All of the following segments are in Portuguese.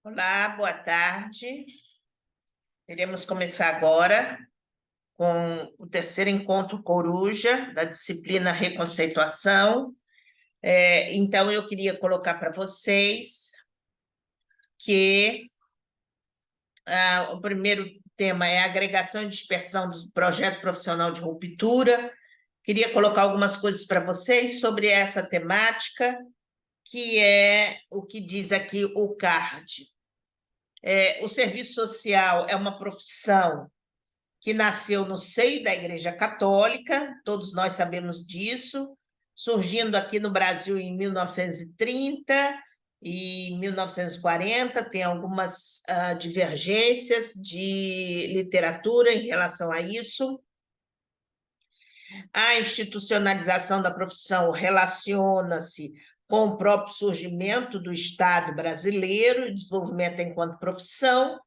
Olá, boa tarde. Iremos começar agora com o terceiro encontro Coruja, da disciplina Reconceituação. Então, eu queria colocar para vocês que o primeiro tema é a agregação e dispersão do projeto profissional de ruptura. Queria colocar algumas coisas para vocês sobre essa temática, que é o que diz aqui o CARD. O serviço social é uma profissão que nasceu no seio da Igreja Católica, todos nós sabemos disso, surgindo aqui no Brasil em 1930 e 1940, tem algumas divergências de literatura em relação a isso. A institucionalização da profissão relaciona-se com o próprio surgimento do Estado brasileiro, desenvolvimento enquanto profissão,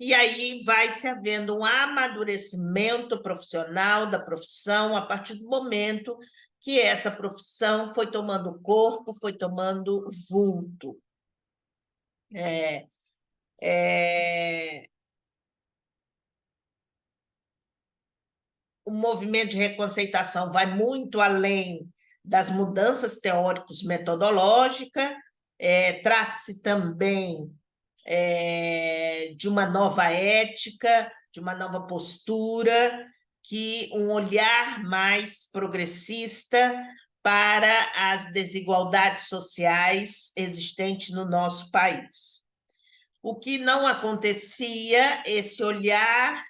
e aí vai se havendo um amadurecimento profissional da profissão a partir do momento que essa profissão foi tomando corpo, foi tomando vulto. O movimento de reconceituação vai muito além das mudanças teóricos metodológicas, trata-se também de uma nova ética, de uma nova postura, um olhar mais progressista para as desigualdades sociais existentes no nosso país. O que não acontecia, esse olhar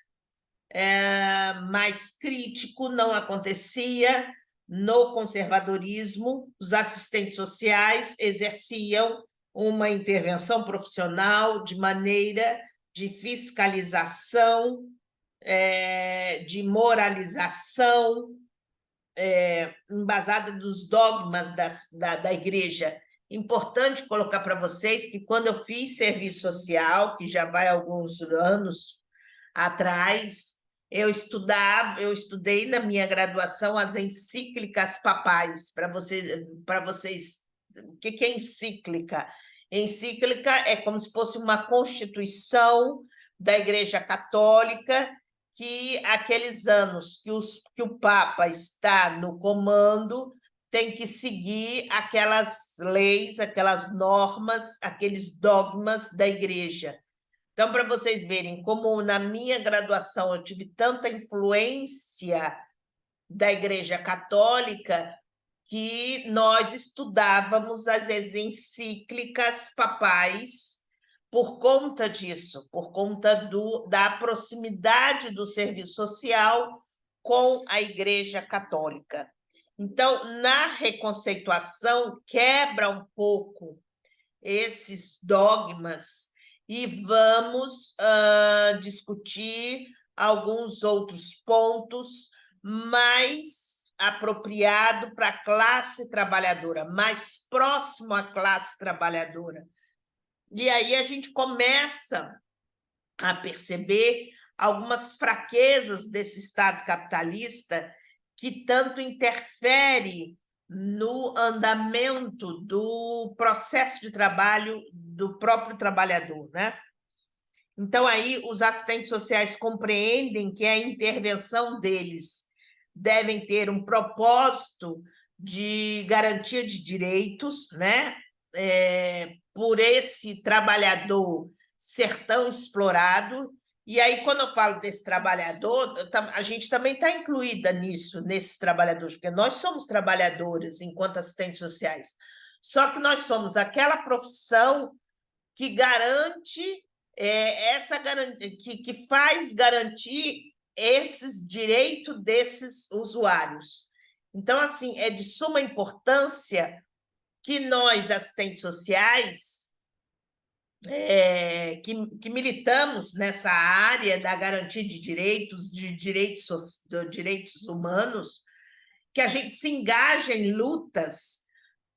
mais crítico, não acontecia no conservadorismo. Os assistentes sociais exerciam uma intervenção profissional de maneira de fiscalização, de moralização, embasada nos dogmas da igreja. Importante colocar para vocês que quando eu fiz serviço social, que já vai alguns anos atrás, eu estudei na minha graduação as encíclicas papais, para vocês. O que é encíclica? Encíclica é como se fosse uma constituição da Igreja Católica, que aqueles anos que o Papa está no comando tem que seguir aquelas leis, aquelas normas, aqueles dogmas da Igreja. Então, para vocês verem como na minha graduação eu tive tanta influência da Igreja Católica, que nós estudávamos as encíclicas papais por conta disso, por conta da proximidade do serviço social com a Igreja Católica. Então, na reconceituação, quebra um pouco esses dogmas e vamos discutir alguns outros pontos mais apropriado para a classe trabalhadora, mais próximo à classe trabalhadora. E aí a gente começa a perceber algumas fraquezas desse Estado capitalista que tanto interfere no andamento do processo de trabalho do próprio trabalhador, né? Então, aí, os assistentes sociais compreendem que a intervenção deles devem ter um propósito de garantia de direitos, né? Por esse trabalhador ser tão explorado. E aí, quando eu falo desse trabalhador, a gente também está incluída nisso, nesses trabalhadores, porque nós somos trabalhadoras enquanto assistentes sociais. Só que nós somos aquela profissão que garante que faz garantir esses direitos desses usuários. Então, assim, é de suma importância que nós, assistentes sociais, que militamos nessa área da garantia de direitos humanos, que a gente se engaja em lutas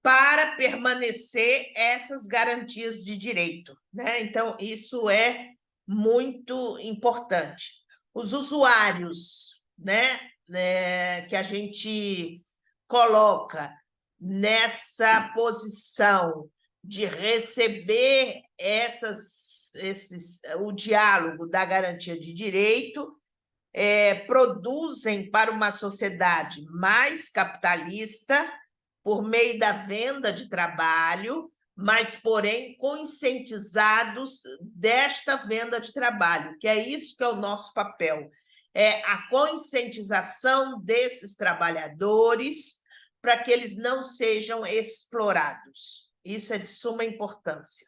para permanecer essas garantias de direito, né? Então, isso é muito importante. Os usuários, né, que a gente coloca nessa posição de receber o diálogo da garantia de direito, produzem para uma sociedade mais capitalista por meio da venda de trabalho, mas, porém, conscientizados desta venda de trabalho, que é isso que é o nosso papel, é a conscientização desses trabalhadores para que eles não sejam explorados. Isso é de suma importância.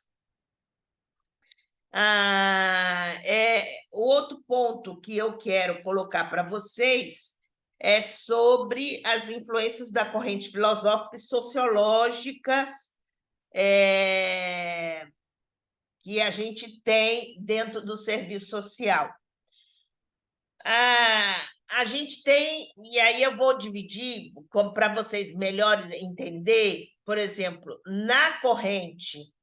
Outro ponto que eu quero colocar para vocês é sobre as influências da corrente filosófica e sociológicas que a gente tem dentro do serviço social. A gente tem, e aí eu vou dividir para vocês melhores entender, por exemplo, na corrente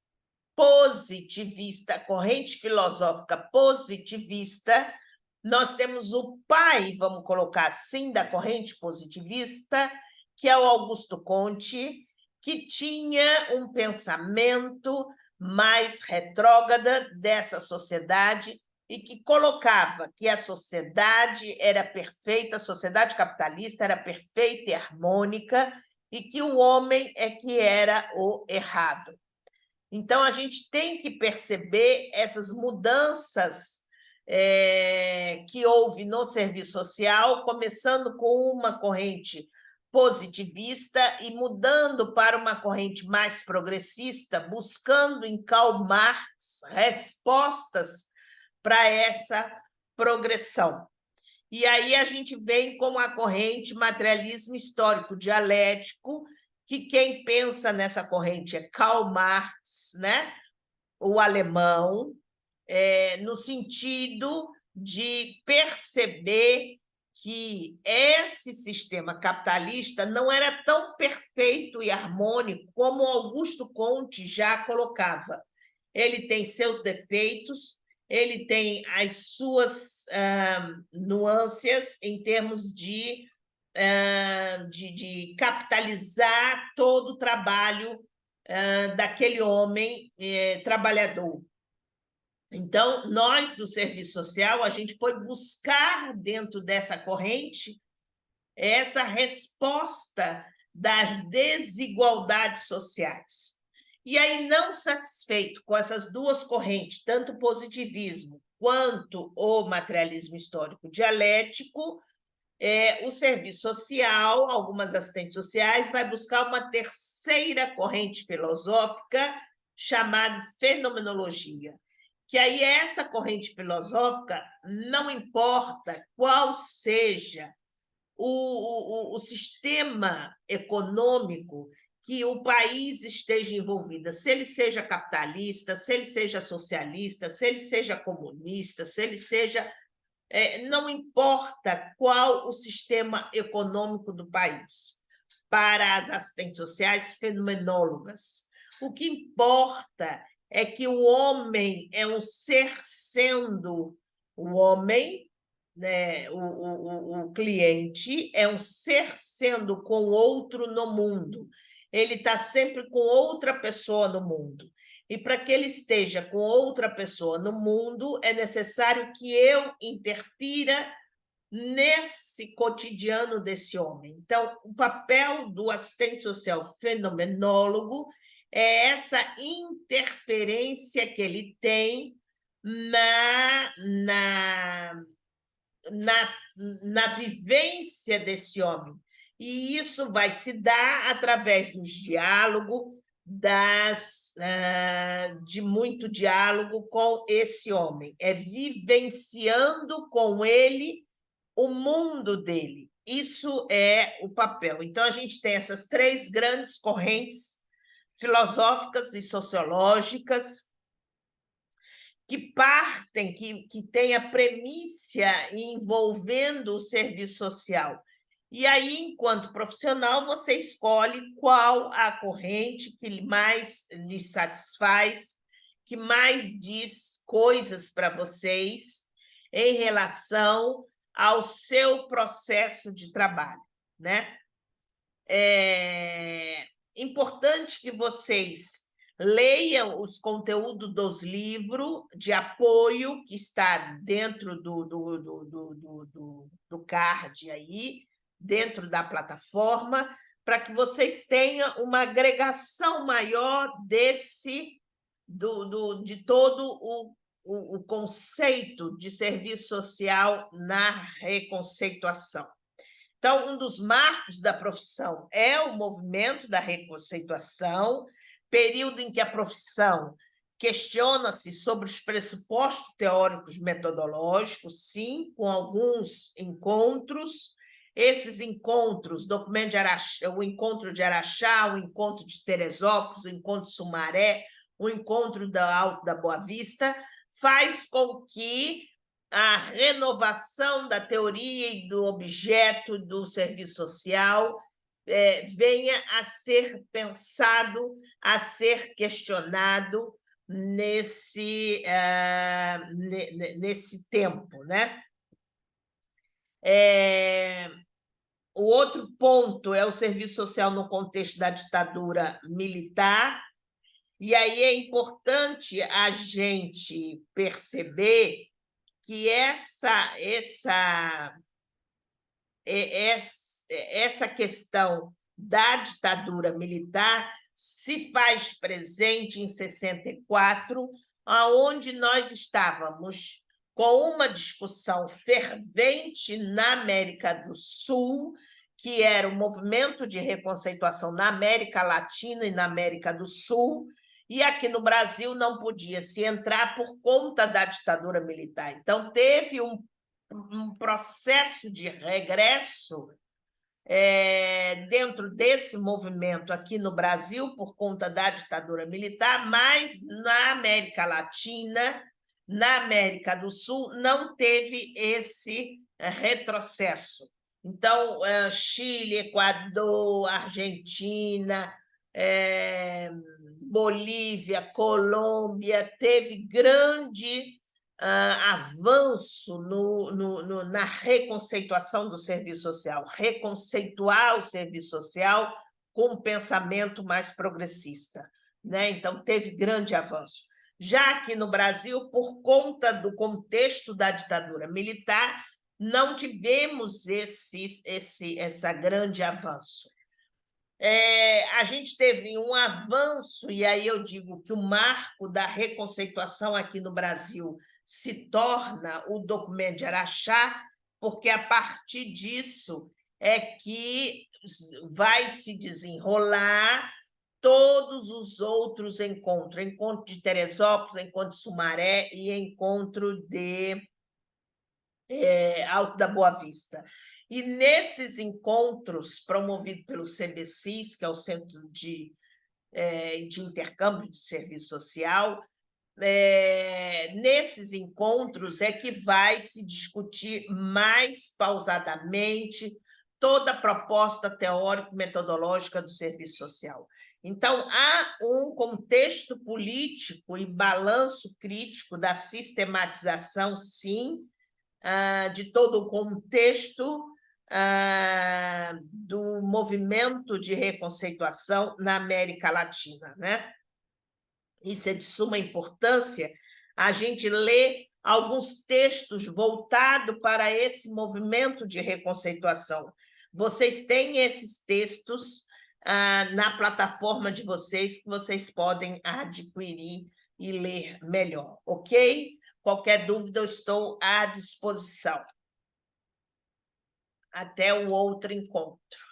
positivista, corrente filosófica positivista, nós temos o pai, vamos colocar assim, da corrente positivista, que é o Augusto Conte, que tinha um pensamento mais retrógrada dessa sociedade e que colocava que a sociedade era perfeita, a sociedade capitalista era perfeita e harmônica, e que o homem é que era o errado. Então, a gente tem que perceber essas mudanças que houve no serviço social, começando com uma corrente positivista e mudando para uma corrente mais progressista, buscando em Karl Marx respostas para essa progressão. E aí a gente vem com a corrente materialismo histórico dialético, que quem pensa nessa corrente é Karl Marx, né? O alemão, no sentido de perceber que esse sistema capitalista não era tão perfeito e harmônico como Augusto Conte já colocava. Ele tem seus defeitos, ele tem as suas nuances em termos de capitalizar todo o trabalho daquele homem trabalhador. Então, nós do serviço social, a gente foi buscar dentro dessa corrente essa resposta das desigualdades sociais. E aí, não satisfeito com essas duas correntes, tanto o positivismo quanto o materialismo histórico dialético, o serviço social, algumas assistentes sociais, vai buscar uma terceira corrente filosófica chamada fenomenologia. Que aí essa corrente filosófica, não importa qual seja o sistema econômico que o país esteja envolvido, se ele seja capitalista, se ele seja socialista, se ele seja comunista, se ele seja... não importa qual o sistema econômico do país, para as assistentes sociais fenomenólogas. O que importa é que o homem é um ser sendo o homem, né? O cliente é um ser sendo com outro no mundo. Ele está sempre com outra pessoa no mundo. E para que ele esteja com outra pessoa no mundo, é necessário que eu interfira nesse cotidiano desse homem. Então, o papel do assistente social fenomenólogo é essa interferência que ele tem na vivência desse homem. E isso vai se dar através dos diálogos, de muito diálogo com esse homem, é vivenciando com ele o mundo dele. Isso é o papel. Então, a gente tem essas três grandes correntes filosóficas e sociológicas que partem, que têm a premissa envolvendo o serviço social. E aí, enquanto profissional, você escolhe qual a corrente que mais lhe satisfaz, que mais diz coisas para vocês em relação ao seu processo de trabalho, né? importante que vocês leiam os conteúdos dos livros de apoio que está dentro do card aí, dentro da plataforma, para que vocês tenham uma agregação maior de todo o conceito de serviço social na reconceituação. Então, um dos marcos da profissão é o movimento da reconceituação, período em que a profissão questiona-se sobre os pressupostos teóricos metodológicos, sim, com alguns encontros. Esses encontros, documento de Araxá, o encontro de Araxá, o encontro de Teresópolis, o encontro de Sumaré, o encontro da Alto da Boa Vista, faz com que a renovação da teoria e do objeto do serviço social venha a ser pensado, a ser questionado nesse tempo, né? O outro ponto é o serviço social no contexto da ditadura militar, e aí é importante a gente perceber que essa questão da ditadura militar se faz presente em 64, onde nós estávamos com uma discussão fervente na América do Sul, que era o movimento de reconceituação na América Latina e na América do Sul, e aqui no Brasil não podia se entrar por conta da ditadura militar. Então, teve um processo de regresso dentro desse movimento aqui no Brasil, por conta da ditadura militar, mas na América Latina, na América do Sul, não teve esse retrocesso. Então, Chile, Equador, Argentina, Bolívia, Colômbia, teve grande avanço na reconceituação do serviço social, reconceituar o serviço social com um pensamento mais progressista, né? Então, teve grande avanço. Já aqui no Brasil, por conta do contexto da ditadura militar, não tivemos esse grande avanço. A gente teve um avanço, e aí eu digo que o marco da reconceituação aqui no Brasil se torna o documento de Araxá, porque a partir disso é que vai se desenrolar todos os outros encontros, encontro de Teresópolis, encontro de Sumaré e encontro de Alto da Boa Vista. E nesses encontros promovidos pelo CBCIS, que é o Centro de Intercâmbio de Serviço Social, nesses encontros é que vai se discutir mais pausadamente toda a proposta teórico-metodológica do serviço social. Então, há um contexto político e balanço crítico da sistematização, sim, de todo o contexto do movimento de reconceituação na América Latina, né? Isso é de suma importância, a gente lê alguns textos voltados para esse movimento de reconceituação. Vocês têm esses textos na plataforma de vocês, que vocês podem adquirir e ler melhor, ok? Qualquer dúvida, eu estou à disposição. Até o outro encontro.